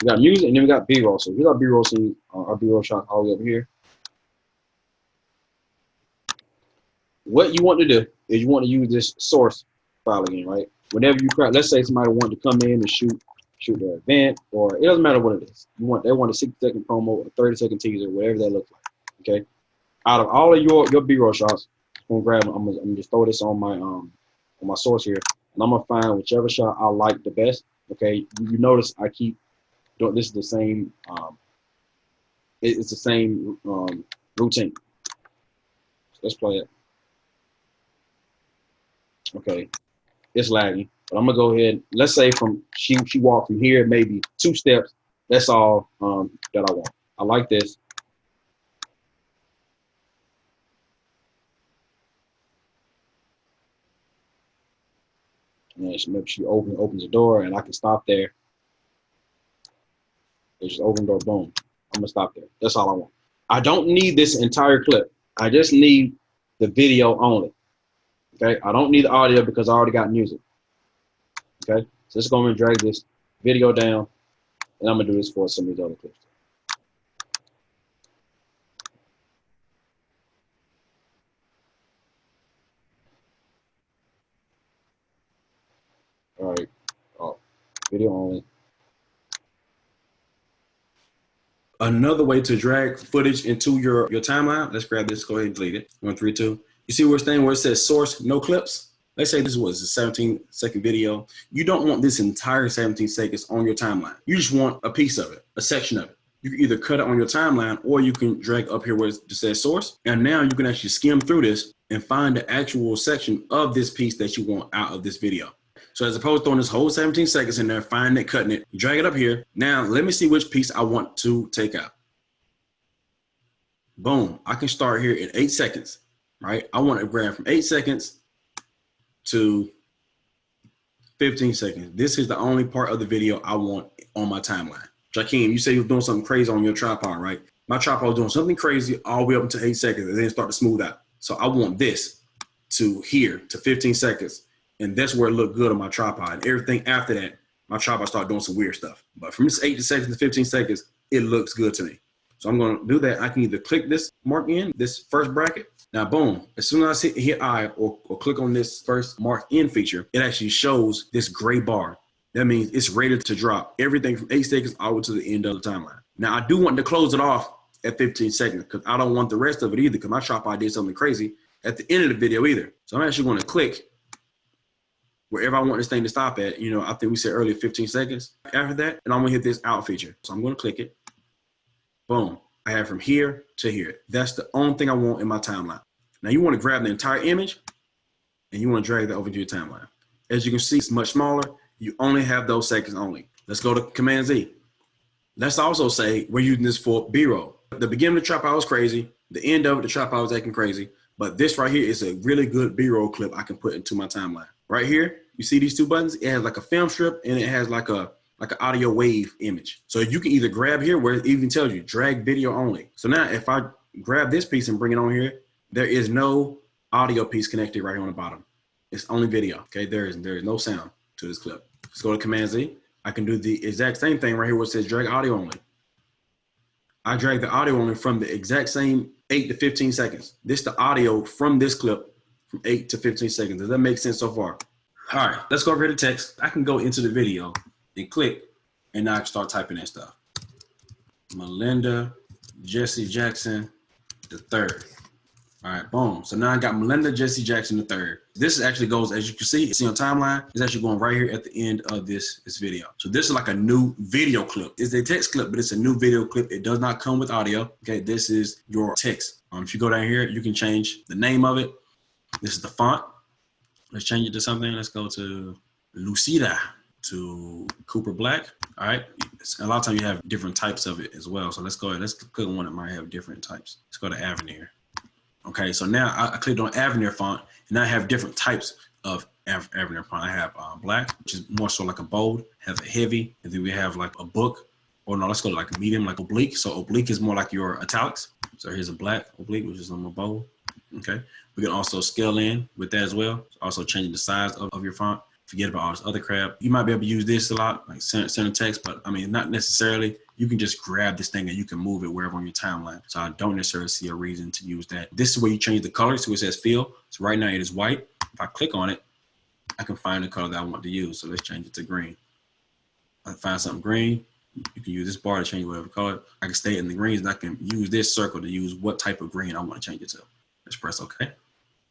We got music, and then we got B-roll. So here's our B-roll scene, our B-roll shot all the way over here. What you want to do is you want to use this source file again, right? Whenever you crack, let's say somebody wanted to come in and shoot their event, or it doesn't matter what it is. They want a 60-second promo, a 30-second teaser, whatever that looks like. Okay. Out of all of your B-roll shots, I'm gonna grab. I'm gonna just throw this on my source here, and I'm gonna find whichever shot I like the best. Okay. You notice I keep doing this is the same. It's the same routine. So let's play it. Okay, it's lagging, but I'm gonna go ahead. Let's say from she walked from here maybe 2 steps. That's all that I want. I like this. And maybe she opens the door, and I can stop there. They just open the door, boom. I'm gonna stop there. That's all I want. I don't need this entire clip. I just need the video only. Okay, I don't need the audio because I already got music. Okay, so let's go and drag this video down, and I'm gonna do this for some of these other clips. All right, video only. Another way to drag footage into your timeline. Let's grab this. Go ahead and delete it. 1, 3, 2. You see where it's saying where it says source, no clips? Let's say this was a 17-second video. You don't want this entire 17 seconds on your timeline. You just want a piece of it, a section of it. You can either cut it on your timeline, or you can drag up here where it says source. And now you can actually skim through this and find the actual section of this piece that you want out of this video. So as opposed to throwing this whole 17 seconds in there, finding it, cutting it, drag it up here. Now let me see which piece I want to take out. Boom, I can start here at 8 seconds, right? I want to grab from 8 seconds to 15 seconds. This is the only part of the video I want on my timeline. Jakeem, you say you're doing something crazy on your tripod, right? My tripod was doing something crazy all the way up to 8 seconds and then start to smooth out. So I want this to here to 15 seconds. And that's where it looked good on my tripod. And everything after that, my tripod started doing some weird stuff. But from this 8 seconds to 15 seconds, it looks good to me. So I'm going to do that. I can either click this mark in, this first bracket. Now, boom, as soon as I hit I or click on this first mark in feature, it actually shows this gray bar. That means it's ready to drop everything from 8 seconds all the way to the end of the timeline. Now, I do want to close it off at 15 seconds because I don't want the rest of it either because my tripod did something crazy at the end of the video either. So I'm actually going to click wherever I want this thing to stop at. You know, I think we said earlier 15 seconds after that, and I'm going to hit this out feature. So I'm going to click it. Boom. I have from here to here. That's the only thing I want in my timeline. Now you want to grab the entire image and you want to drag that over to your timeline. As you can see, it's much smaller. You only have those seconds only. Let's go to Command Z. Let's also say we're using this for B-roll. The beginning of the tripod was crazy. The end of it, the tripod was acting crazy. But this right here is a really good B-roll clip I can put into my timeline. Right here, you see these 2 buttons? It has like a film strip and it has like an audio wave image. So you can either grab here where it even tells you drag video only. So now if I grab this piece and bring it on here, there is no audio piece connected right here on the bottom. It's only video. Okay, there is no sound to this clip. Let's go to Command Z. I can do the exact same thing right here where it says drag audio only. I drag the audio only from the exact same 8 to 15 seconds. This is the audio from this clip from 8 to 15 seconds. Does that make sense so far? All right, let's go over here to text. I can go into the video and click, and now I can start typing that stuff. Melinda Jesse Jackson III. All right, boom. So now I got Melinda Jesse Jackson III. This actually goes, as you can see on timeline, it's actually going right here at the end of this video. So this is like a new video clip. It's a text clip, but it's a new video clip. It does not come with audio. Okay, this is your text. If you go down here, you can change the name of it. This is the font. Let's change it to something. Let's go to Lucida to Cooper Black. All right. A lot of times you have different types of it as well. So let's go ahead. Let's click on one that might have different types. Let's go to Avenir. Okay. So now I clicked on Avenir font, and I have different types of Avenir font. I have black, which is more so like a bold, have a heavy, and then we have like a book, or no, let's go to like a medium, like oblique. So oblique is more like your italics. So here's a black oblique, which is a more bold. Okay. We can also scale in with that as well. Also changing the size of your font. Forget about all this other crap. You might be able to use this a lot, like center text, but I mean, not necessarily. You can just grab this thing and you can move it wherever on your timeline. So I don't necessarily see a reason to use that. This is where you change the color to where it says fill. So right now it is white. If I click on it, I can find the color that I want to use. So let's change it to green. I find something green. You can use this bar to change whatever color. I can stay in the greens and I can use this circle to use what type of green I want to change it to. Let's press OK.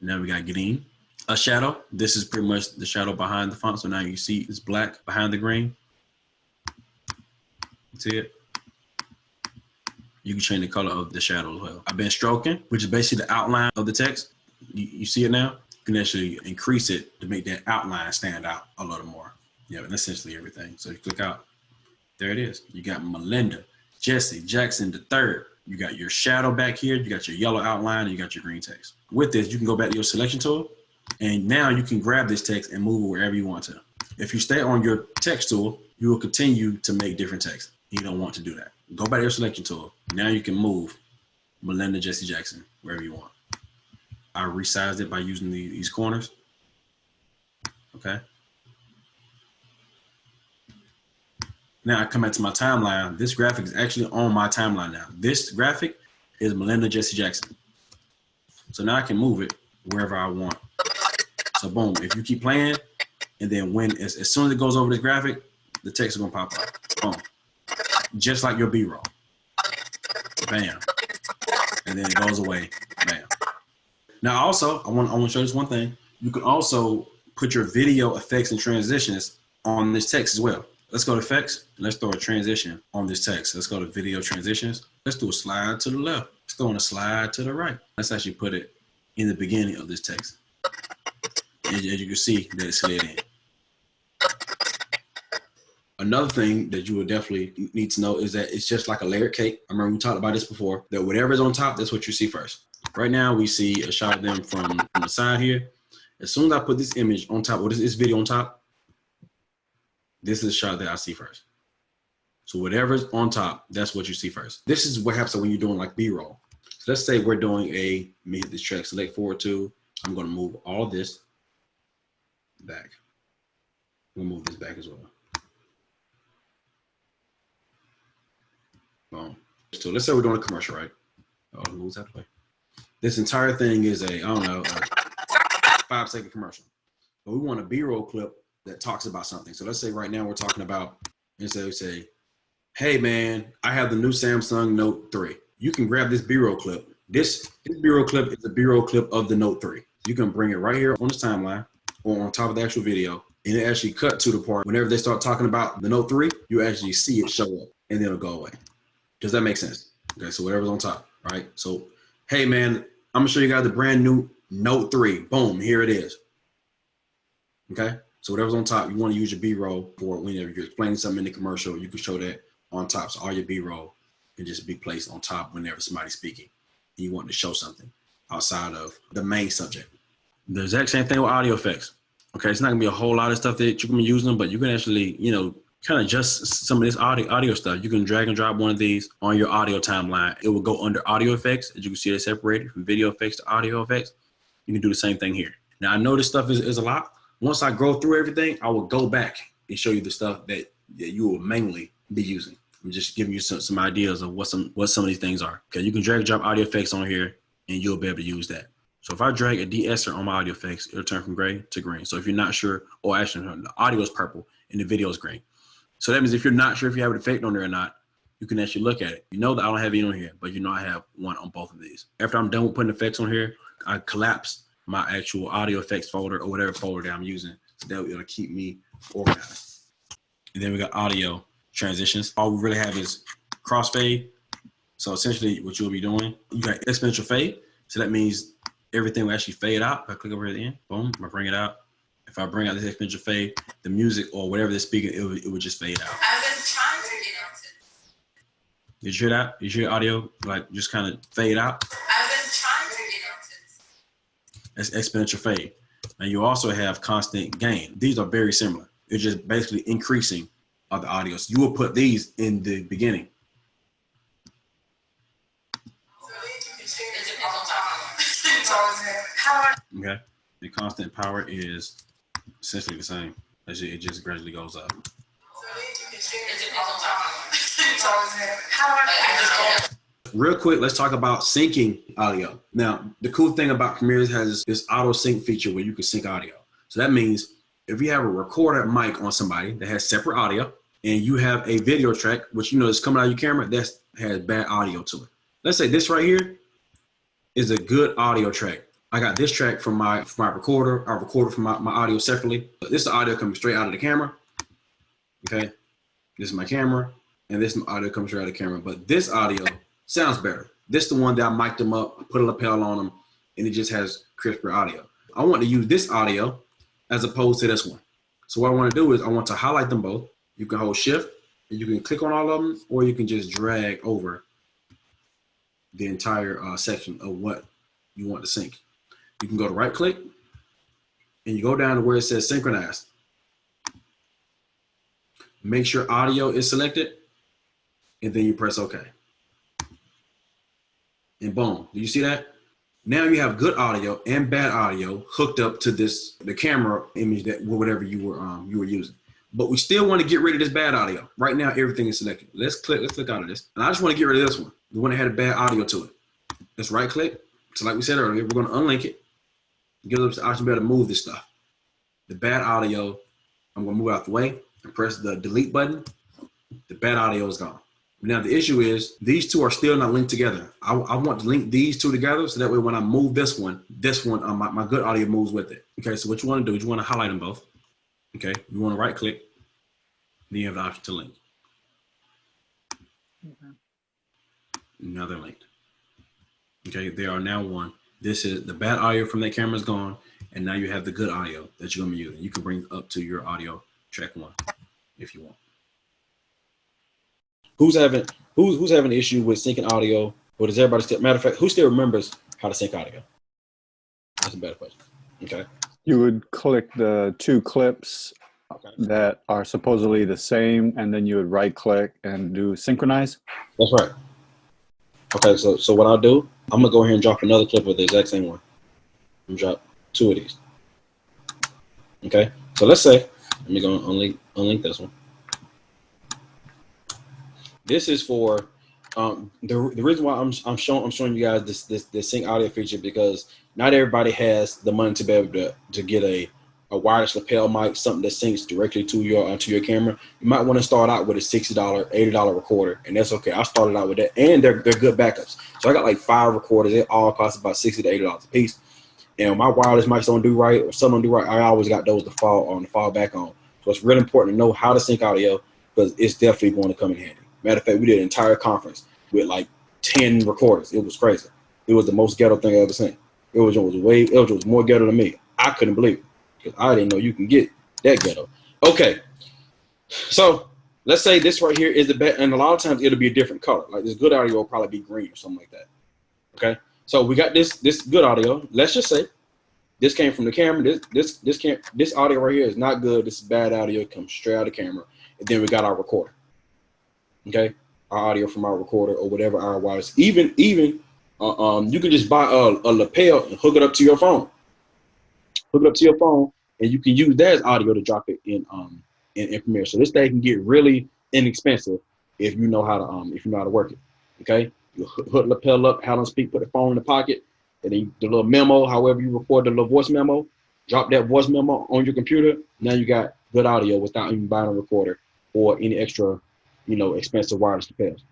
Now we got green. A shadow. This is pretty much the shadow behind the font. So now you see it's black behind the green. See it? You can change the color of the shadow as well. I've been stroking, which is basically the outline of the text. You see it now? You can actually increase it to make that outline stand out a little more. Yeah, and essentially everything. So you click out. There it is. You got Melinda, Jesse, Jackson III. You got your shadow back here. You got your yellow outline, and you got your green text. With this, you can go back to your selection tool, and now you can grab this text and move it wherever you want to. If you stay on your text tool, you will continue to make different text. You don't want to do that. Go back to your selection tool. Now you can move Melinda, Jesse, Jackson, wherever you want. I resized it by using these corners. Okay. Now I come back to my timeline. This graphic is actually on my timeline now. This graphic is Melinda, Jesse, Jackson. So now I can move it wherever I want. So boom, if you keep playing, and then as soon as it goes over this graphic, the text is gonna pop up. Boom. Just like your B-roll. Bam. And then it goes away. Bam. Now also, I want to show you this one thing. You can also put your video effects and transitions on this text as well. Let's go to effects, and let's throw a transition on this text. Let's go to video transitions. Let's do a slide to the left. Let's throw in a slide to the right. Let's actually put it in the beginning of this text. As you can see, that it slid in. Another thing that you would definitely need to know is that it's just like a layered cake. I remember we talked about this before, that whatever's on top, that's what you see first. Right now, we see a shot of them from the side here. As soon as I put this image on top, or this video on top, this is a shot that I see first. So whatever's on top, that's what you see first. This is what happens when you're doing like B-roll. So let's say we're doing this track, select forward to, I'm gonna move all of this back. We'll move this back as well. Boom. So let's say we're doing a commercial, right? Oh, it moves out of the way. This entire thing is a 5-second commercial. But we want a B-roll clip that talks about something. So let's say right now we're talking about, instead we say, hey man, I have the new Samsung Note 3. You can grab this B-roll clip. This B-roll clip is a B-roll clip of the Note 3. You can bring it right here on this timeline or on top of the actual video, and it actually cut to the part whenever they start talking about the Note 3, you actually see it show up and then it'll go away. Does that make sense? Okay, so whatever's on top, right? So, hey man, I'm gonna show you guys the brand new Note 3. Boom, here it is. Okay, so whatever's on top, you wanna use your B-roll for whenever you're explaining something in the commercial, you can show that on top. So all your B-roll can just be placed on top whenever somebody's speaking and you want to show something outside of the main subject. The exact same thing with audio effects. Okay, it's not gonna be a whole lot of stuff that you can be using, but you can actually, kind of adjust some of this audio stuff. You can drag and drop one of these on your audio timeline. It will go under audio effects. As you can see, they're separated from video effects to audio effects. You can do the same thing here. Now, I know this stuff is a lot. Once I go through everything, I will go back and show you the stuff that you will mainly be using. I'm just giving you some ideas of what some of these things are. Okay, you can drag and drop audio effects on here and you'll be able to use that. So if I drag a de-esser on my audio effects, it'll turn from gray to green. So if you're not sure, or actually the audio is purple and the video is green. So that means if you're not sure if you have an effect on there or not, you can actually look at it. You know that I don't have it on here, but you know I have one on both of these. After I'm done with putting effects on here, I collapse my actual audio effects folder or whatever folder that I'm using. So that it'll keep me organized. And then we got audio transitions. All we really have is crossfade. So essentially what you'll be doing, you got exponential fade. So that means everything will actually fade out. If I click over here at the end, boom, I bring it out. If I bring out this exponential fade, the music or whatever they're speaking, it would just fade out. I've been trying to get into this. Did you hear that? Did you hear audio like just kind of fade out? I've been trying to get into this. That's exponential fade. And you also have constant gain. These are very similar. It's just basically increasing of the audio. So you will put these in the beginning. Okay. The constant power is essentially the same. It just gradually goes up. Real quick, let's talk about syncing audio. Now, the cool thing about Premiere has this auto sync feature where you can sync audio. So that means if you have a recorder mic on somebody that has separate audio and you have a video track, which you know is coming out of your camera, that has bad audio to it. Let's say this right here is a good audio track. I got this track from my recorder. I recorded from my audio separately. This is the audio coming straight out of the camera. Okay, this is my camera, and this audio comes straight out of the camera. But this audio sounds better. This is the one that I mic'd them up, put a lapel on them, and it just has crisper audio. I want to use this audio as opposed to this one. So what I want to do is I want to highlight them both. You can hold shift, and you can click on all of them, or you can just drag over the entire section of what you want to sync. You can go to right click, and you go down to where it says synchronize. Make sure audio is selected, and then you press OK. And boom, do you see that? Now you have good audio and bad audio hooked up to the camera image that whatever you were using. But we still want to get rid of this bad audio. Right now, everything is selected. Let's click out of this. And I just want to get rid of this one, the one that had a bad audio to it. Let's right click. So like we said earlier, we're going to unlink it. Give us the option to be able to move this stuff. The bad audio, I'm going to move out the way and press the delete button. The bad audio is gone. Now the issue is these two are still not linked together. I want to link these two together so that way when I move this one, my good audio moves with it. Okay, so what you want to do is you want to highlight them both. Okay, you want to right click, then you have the option to link. Now they're linked. Okay, they are now one. This is the bad audio from that camera is gone, and now you have the good audio that you're gonna be using. You can bring up to your audio track one if you want. Who's having an issue with syncing audio, or does everybody still? Matter of fact, who still remembers how to sync audio? That's a better question. Okay. You would click the two clips that are supposedly the same, and then you would right click and do synchronize. That's right. Okay, so what I'll do, I'm gonna go ahead and drop another clip of the exact same one. I'm gonna drop two of these. Okay, so let's say, let me go unlink this one. This is for the reason why I'm showing you guys this sync audio feature, because not everybody has the money to be able to get a wireless lapel mic, something that syncs directly to your camera. You might want to start out with a $60, $80 recorder, and that's okay. I started out with that, and they're good backups. So I got like 5 recorders. They all cost about $60 to $80 a piece. And my wireless mics don't do right, or some don't do right, I always got those to fall back on. So it's really important to know how to sync audio, because it's definitely going to come in handy. Matter of fact, we did an entire conference with like 10 recorders. It was crazy. It was the most ghetto thing I ever seen. It was more ghetto than me. I couldn't believe it, because I didn't know you can get that ghetto. Okay, so let's say this right here is the best, and a lot of times it'll be a different color. Like this good audio will probably be green or something like that. Okay, so we got this good audio. Let's just say this came from the camera. This audio right here is not good. This is bad audio. It comes straight out of the camera. And then we got our recorder. Okay, our audio from our recorder or whatever our wireless. Even you can just buy a lapel and hook it up to your phone. Hook it up to your phone, and you can use that as audio to drop it in Premiere. So this thing can get really inexpensive if you know how to work it. Okay, you hook the lapel up, have them speak, put the phone in the pocket, and then the little memo, however you record the little voice memo, drop that voice memo on your computer. Now you got good audio without even buying a recorder or any extra, expensive wireless lapels.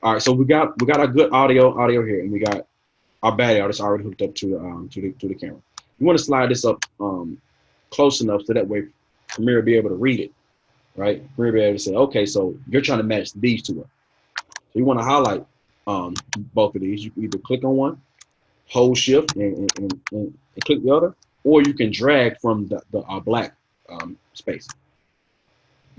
All right, so we got our good audio here, and we got our bad audio that's already hooked up to the camera. You want to slide this up close enough so that way Premiere will be able to read it, right? Premiere will be able to say, okay, so you're trying to match these two up. So you want to highlight both of these. You can either click on one, hold shift and click the other, or you can drag from the black space.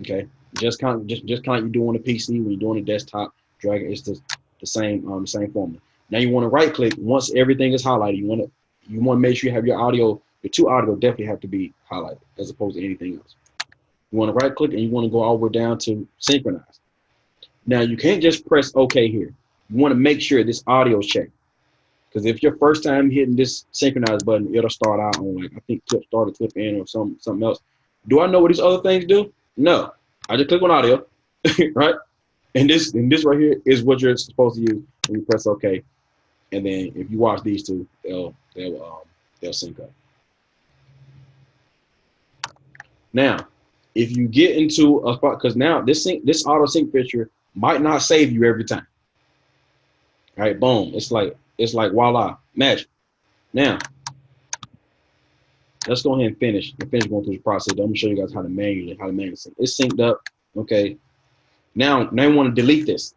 Okay, just kind of you do on a PC when you're doing a desktop, drag it. It's the same formula. Now you want to right click once everything is highlighted. You want to make sure you have your audio. Your two audio definitely have to be highlighted as opposed to anything else. You want to right click and you want to go all the way down to synchronize. Now you can't just press OK here. You want to make sure this audio is checked, because if your first time hitting this synchronize button, it'll start out on like I think clip start or clip in or something else. Do I know what these other things do? No. I just click on audio, right? And this right here is what you're supposed to use when you press OK. And then if you watch these two, they'll sync up. Now, if you get into a spot, because now this auto sync feature might not save you every time. All right, boom. It's like voila, magic. Now, let's go ahead and finish going through the process. I'm gonna show you guys how to manually sync. It's synced up. Okay. Now you want to delete this.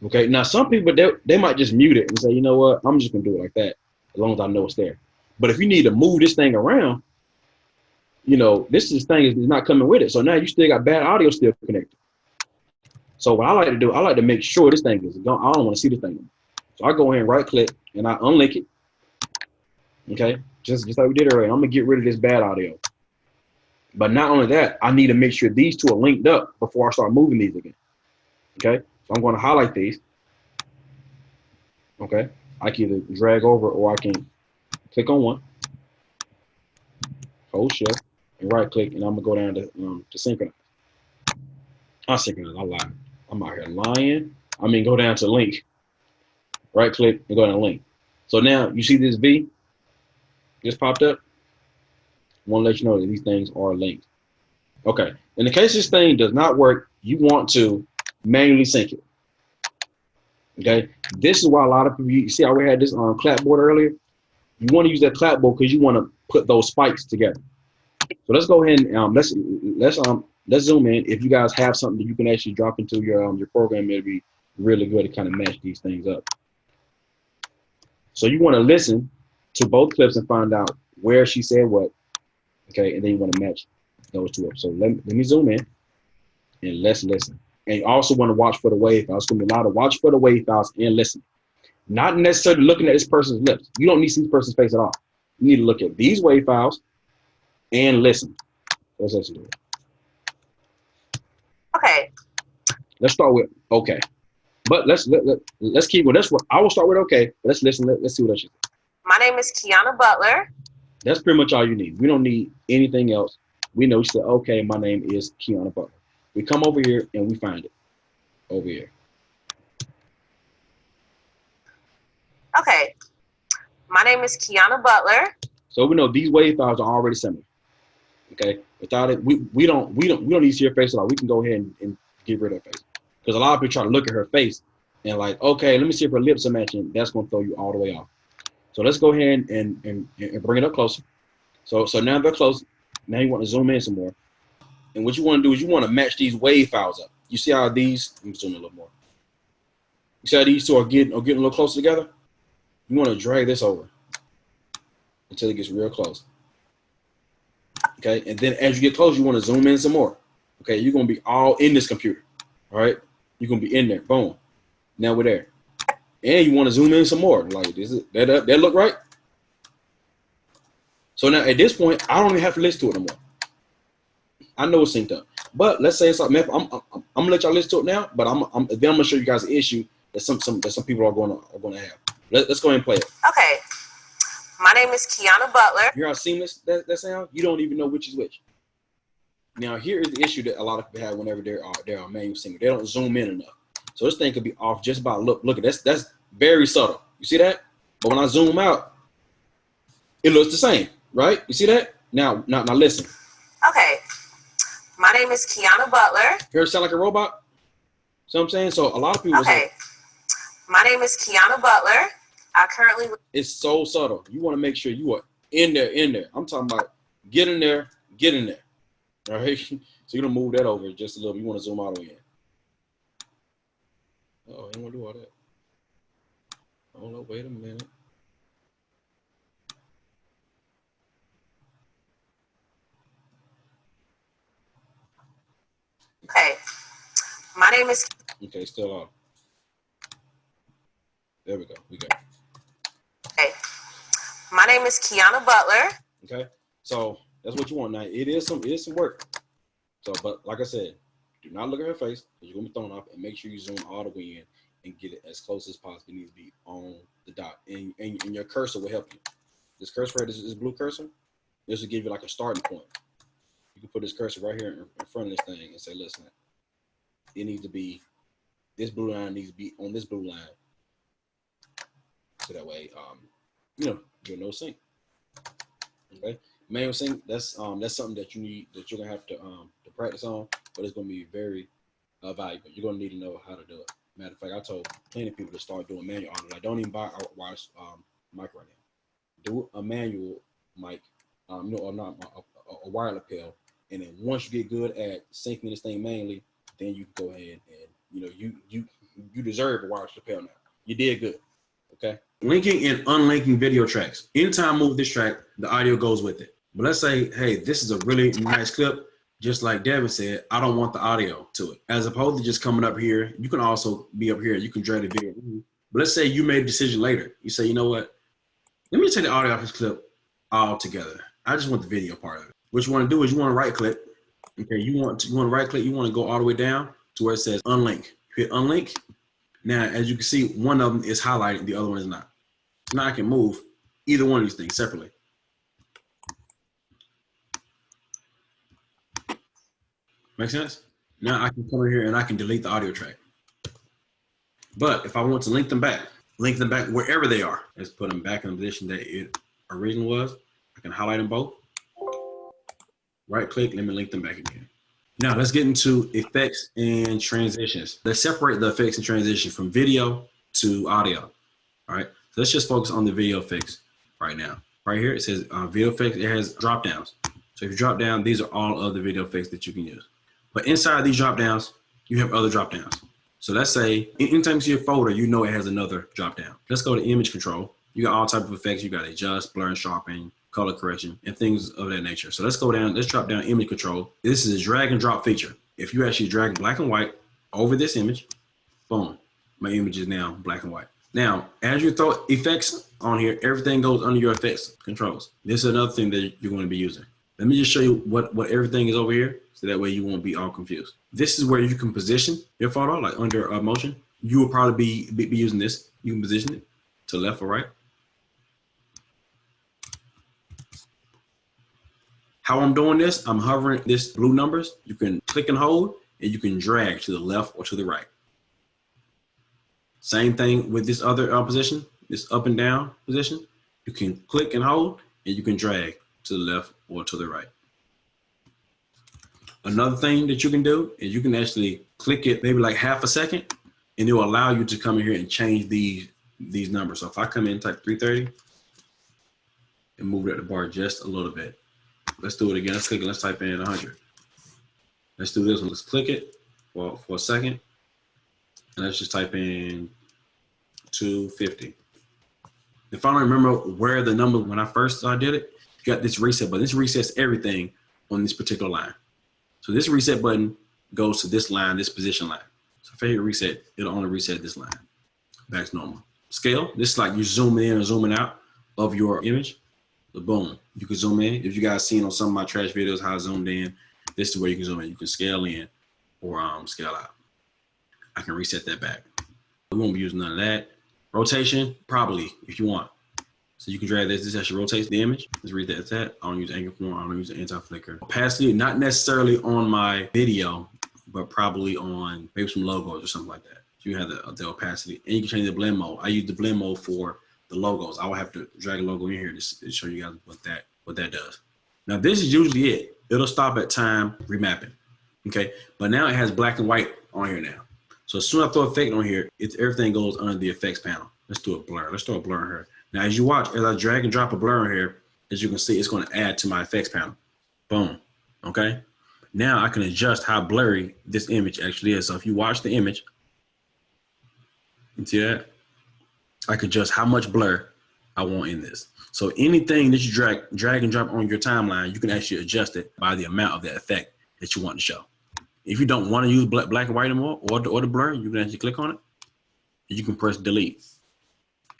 Okay. Now some people they might just mute it and say, you know what, I'm just gonna do it like that, as long as I know it's there. But if you need to move this thing around, you know, this thing is not coming with it. So now you still got bad audio still connected. So what I like to do, I like to make sure this thing is gone. I don't want to see this thing. So I go ahead and right click and I unlink it. Okay, just like we did already. I'm gonna get rid of this bad audio. But not only that, I need to make sure these two are linked up before I start moving these again. Okay, so I'm going to highlight these. Okay, I can either drag over or I can click on one, hold shift, and right click, and I'm gonna go down to synchronize. I synchronize. I lied. I'm out here lying. I mean, go down to link. Right click and go down to link. So now you see this V just popped up. I want to let you know that these things are linked. Okay. In the case this thing does not work, you want to manually sync it. Okay. This is why a lot of people, you see how we had this on clapboard earlier? You want to use that clapboard because you want to put those spikes together. So let's go ahead and let's zoom in. If you guys have something that you can actually drop into your program, it'll be really good to kind of match these things up. So you want to listen to both clips and find out where she said what. Okay, and then you want to match those two up. So let me zoom in and let's listen. And you also want to watch for the wave files. It's going to be a lot of watch for the wave files and listen. Not necessarily looking at this person's lips. You don't need to see this person's face at all. You need to look at these wave files and listen. Let's listen to it. Okay. Let's start with okay. But let's keep with this one. I will start with okay. Let's listen. Let's see what she says. My name is Kiana Butler. That's pretty much all you need. We don't need anything else. We know she said, okay, my name is Kiana Butler. We come over here and we find it over here. Okay. My name is Kiana Butler. So we know these wave files are already similar. Okay. Without it, we don't need to see her face at all. We can go ahead and get rid of her face. Because a lot of people try to look at her face and like, okay, let me see if her lips are matching. That's going to throw you all the way off. So let's go ahead and bring it up closer. So now they're close. Now you want to zoom in some more. And what you want to do is you want to match these wave files up. You see how these, let me zoom in a little more. You see how these two are getting a little closer together? You want to drag this over until it gets real close. Okay, and then as you get close, you want to zoom in some more. Okay, you're going to be all in this computer. All right, you're going to be in there. Boom. Now we're there. And you want to zoom in some more. Like, that look right? So now at this point, I don't even have to listen to it no more. I know it's synced up. But let's say it's like, I'm gonna let y'all listen to it now. But then I'm gonna show you guys an issue that some people are gonna have. Let's go ahead and play it. Okay. My name is Kiana Butler. You hear how seamless that sound? You don't even know which is which. Now here is the issue that a lot of people have whenever they're manual syncing. They don't zoom in enough. So this thing could be off just about look at that's very subtle. You see that? But when I zoom out, it looks the same, right? You see that? Now listen. Okay. My name is Kiana Butler. Hear it sound like a robot? See what I'm saying? So a lot of people Okay. My name is Kiana Butler. I currently it's so subtle. You want to make sure you are in there. I'm talking about get in there. All right. So you're gonna move that over just a little. You want to zoom all the way in. Oh, I don't want to do all that. Hold on, wait a minute. Okay. My name is Okay, still on. There we go. We go. Okay. My name is Kiana Butler. Okay. So that's what you want. Now it is some work. So, but like I said, do not look at her face because you're gonna be thrown off, and make sure you zoom all the way in and get it as close as possible. It needs to be on the dot, and your cursor will help you. This cursor right, this blue cursor, this will give you like a starting point. You can put this cursor right here in front of this thing and say, listen, it needs to be, this blue line needs to be on this blue line. So that way, you know, you're no sync. Okay, manual sync. That's something that you need, that you're gonna have to practice on, but it's gonna be very valuable. You're gonna need to know how to do it. Matter of fact, I told plenty of people to start doing manual audio. Like, don't even buy a wireless mic right now. Do a manual mic, you know, or not a wireless lapel, and then once you get good at syncing this thing manually, then you can go ahead and, you know, you deserve a wireless lapel now. You did good. Okay. Linking and unlinking video tracks. Anytime I move this track, the audio goes with it. But let's say, hey, this is a really nice clip. Just like Devin said, I don't want the audio to it. As opposed to just coming up here, you can also be up here. You can drag the video. But let's say you made a decision later. You say, you know what? Let me take the audio off this clip all together. I just want the video part of it. What you want to do is you want to right click. Okay, you want to right click. You want to go all the way down to where it says unlink. Hit unlink. Now, as you can see, one of them is highlighted, the other one is not. Now I can move either one of these things separately. Make sense? Now I can come in here and I can delete the audio track. But if I want to link them back wherever they are. Let's put them back in the position that it originally was. I can highlight them both. Right click, let me link them back again. Now let's get into effects and transitions. Let's separate the effects and transitions from video to audio. All right, so let's just focus on the video effects right now. Right here, it says video effects, it has drop downs. So if you drop down, these are all of the video effects that you can use. But inside these drop downs, you have other drop downs. So let's say, anytime you see a folder, you know it has another drop down. Let's go to image control. You got all types of effects. You got adjust, blur and sharpen, color correction, and things of that nature. So let's go down, let's drop down image control. This is a drag and drop feature. If you actually drag black and white over this image, boom, my image is now black and white. Now, as you throw effects on here, everything goes under your effects controls. This is another thing that you're going to be using. Let me just show you what everything is over here, so that way you won't be all confused. This is where you can position your photo, like under motion. You will probably be using this. You can position it to left or right. How I'm doing this, I'm hovering this blue numbers. You can click and hold, and you can drag to the left or to the right. Same thing with this other position, this up and down position. You can click and hold, and you can drag to the left or to the right. Another thing that you can do is you can actually click it maybe like half a second, and it will allow you to come in here and change these numbers. So if I come in and type 330 and move it at the bar just a little bit. Let's do it again. Let's click it. Let's type in 100. Let's do this one. Let's click it for a second. And let's just type in 250. If I don't remember where the number, when I first did it, you got this reset button. This resets everything on this particular line. So this reset button goes to this line, this position line. So if I hit reset, it'll only reset this line. Back to normal. Scale, this is like you zooming in or zooming out of your image. The boom, you can zoom in. If you guys seen on some of my trash videos how I zoomed in, this is where you can zoom in. You can scale in or scale out. I can reset that back. We won't be using none of that. Rotation, probably, if you want. So you can drag this. This actually rotates the image. Let's read that as that. I don't use angle form. I don't use anti-flicker. Opacity, not necessarily on my video, but probably on maybe some logos or something like that. So you have the opacity. And you can change the blend mode. I use the blend mode for the logos. I will have to drag a logo in here to show you guys what that does. Now this is usually it. It'll stop at time remapping. Okay, but now it has black and white on here now. So as soon as I throw effect on here, everything goes under the effects panel. Let's do a blur. Let's throw a blur in here. Now as you watch, as I drag and drop a blur in here, as you can see, it's going to add to my effects panel. Boom. Okay. Now I can adjust how blurry this image actually is. So if you watch the image, you see that? I can adjust how much blur I want in this. So anything that you drag and drop on your timeline, you can actually adjust it by the amount of that effect that you want to show. If you don't want to use black and white anymore or the blur, you can actually click on it and you can press delete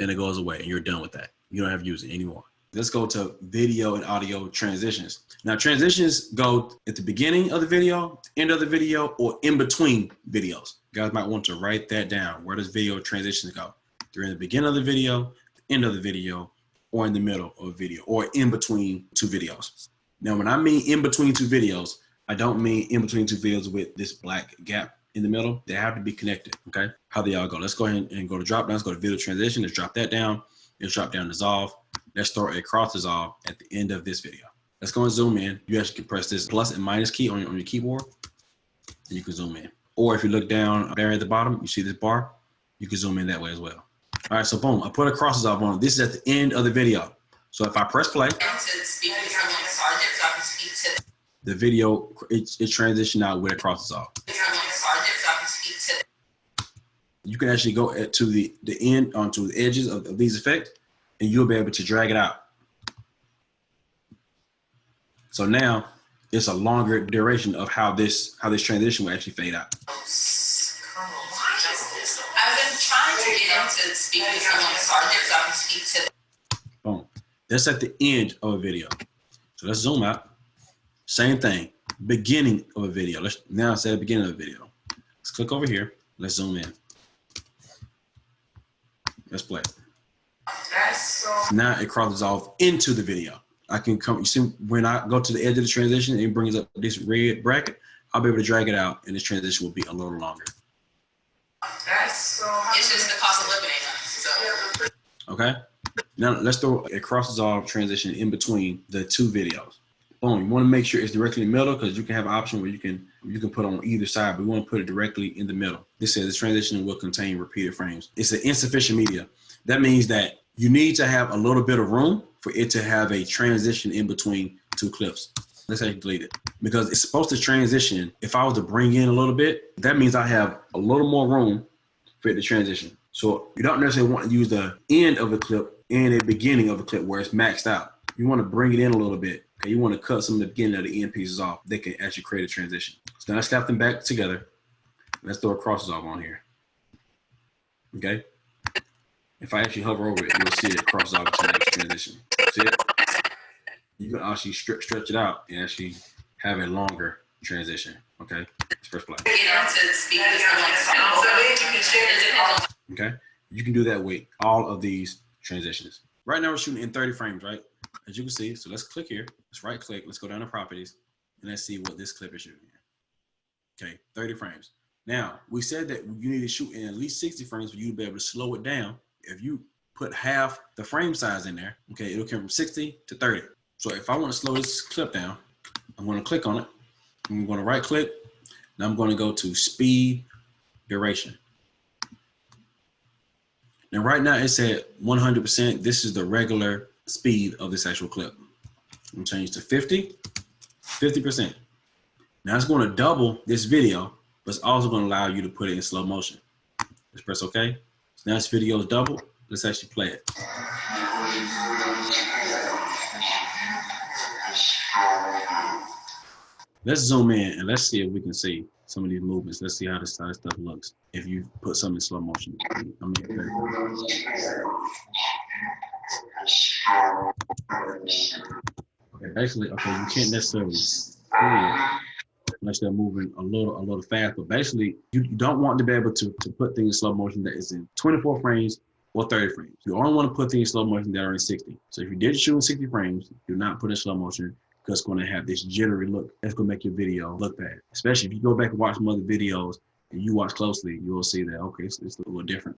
and it goes away and you're done with that. You don't have to use it anymore. Let's go to video and audio transitions. Now transitions go at the beginning of the video, end of the video, or in between videos. You guys might want to write that down. Where does video transitions go? They're in the beginning of the video, the end of the video, or in the middle of a video, or in between two videos. Now, when I mean in between two videos, I don't mean in between two videos with this black gap in the middle. They have to be connected, okay? How they all go. Let's go ahead and go to drop down. Let's go to video transition. Let's drop that down. Let's drop down dissolve. Let's throw a cross dissolve at the end of this video. Let's go and zoom in. You actually can press this plus and minus key on your keyboard, and you can zoom in. Or if you look down there at the bottom, you see this bar, you can zoom in that way as well. All right, so boom, I put a cross dissolve on. This is at the end of the video. So if I press play, the video, it transitioned out with a cross dissolve. You can actually go to the end, onto the edges of these effects, and you'll be able to drag it out. So now it's a longer duration of how this transition will actually fade out. I've been trying to get into speaking to someone sergeant so I can speak to them. Boom. That's at the end of a video. So let's zoom out. Same thing. Beginning of a video. Now it's at the beginning of the video. Let's click over here. Let's zoom in. Let's play. Now it crosses off into the video. I can come, you see when I go to the edge of the transition, it brings up this red bracket. I'll be able to drag it out and this transition will be a little longer. It's just the cost of living ain't enough, so. Okay. Now let's throw a cross dissolve transition in between the two videos. Boom. You want to make sure it's directly in the middle because you can have an option where you can put on either side, but we want to put it directly in the middle. This says this transition will contain repeated frames. It's an insufficient media. That means that you need to have a little bit of room for it to have a transition in between two clips. Let's say delete it because it's supposed to transition. If I was to bring in a little bit, that means I have a little more room for it to transition. So you don't necessarily want to use the end of the clip and the beginning of the clip where it's maxed out. You want to bring it in a little bit. Okay, you want to cut some of the beginning of the end pieces off. They can actually create a transition. So now let's snap them back together. Let's throw a cross dissolve on here. Okay. If I actually hover over it, you'll see it cross off to the next transition. See it? You can actually stretch it out and actually have a longer transition. Okay. Let's press play. Okay. You can do that with all of these transitions. Right now we're shooting in 30 frames, right? As you can see. So let's click here. Let's right click. Let's go down to properties and let's see what this clip is shooting in. Okay. 30 frames. Now we said that you need to shoot in at least 60 frames for you to be able to slow it down. If you put half the frame size in there, okay, it'll come from 60 to 30. So if I want to slow this clip down, I'm going to click on it. I'm going to right click. Now I'm going to go to speed duration. Now right now it's at 100%. This is the regular speed of this actual clip. I'm going to change to 50%. Now it's going to double this video, but it's also going to allow you to put it in slow motion. Let's press OK. So now this video is doubled. Let's actually play it. Let's zoom in and let's see if we can see some of these movements. Let's see how this stuff looks if you put something in slow motion. Okay, basically, okay, you can't necessarily see it unless they're moving a little fast. But basically, you don't want to be able to put things in slow motion that is in 24 frames or 30 frames. You only want to put things in slow motion that are in 60. So if you did shoot in 60 frames, do not put in slow motion because it's going to have this jittery look. That's going to make your video look bad. Especially if you go back and watch some other videos and you watch closely, you will see that, okay, it's a little different.